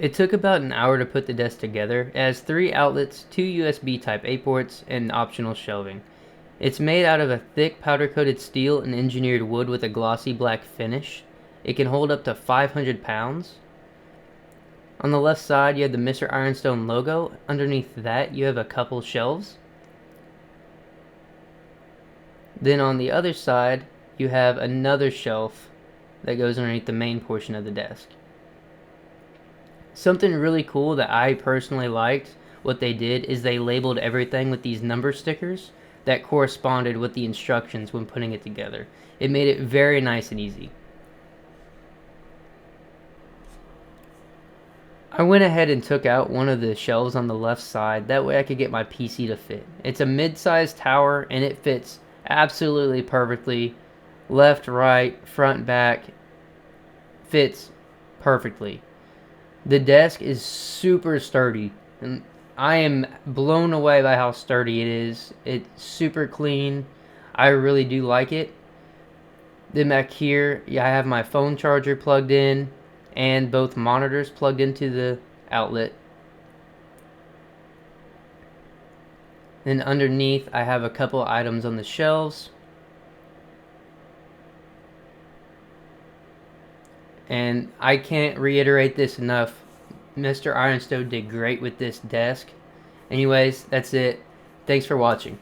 It took about an hour to put the desk together. It has 3 outlets, 2 USB Type A ports, and optional shelving. It's made out of a thick powder-coated steel and engineered wood with a glossy black finish. It can hold up to 500 pounds. On the left side, you have the Mr. Ironstone logo. Underneath that, you have a couple shelves. Then on the other side, you have another shelf that goes underneath the main portion of the desk. Something really cool that I personally liked what they did is they labeled everything with these number stickers that corresponded with the instructions when putting it together. It made it very nice and easy. I went ahead and took out one of the shelves on the left side, that way I could get my PC to fit. It's a mid-sized tower and it fits absolutely perfectly. Left, right, front, back, fits perfectly. The desk is super sturdy, and I am blown away by how sturdy it is. It's super clean. I really do like it. Then back here, yeah, I have my phone charger plugged in and both monitors plugged into the outlet. Then underneath, I have a couple items on the shelves. And I can't reiterate this enough. Mr. Ironstone did great with this desk. Anyways, that's it. Thanks for watching.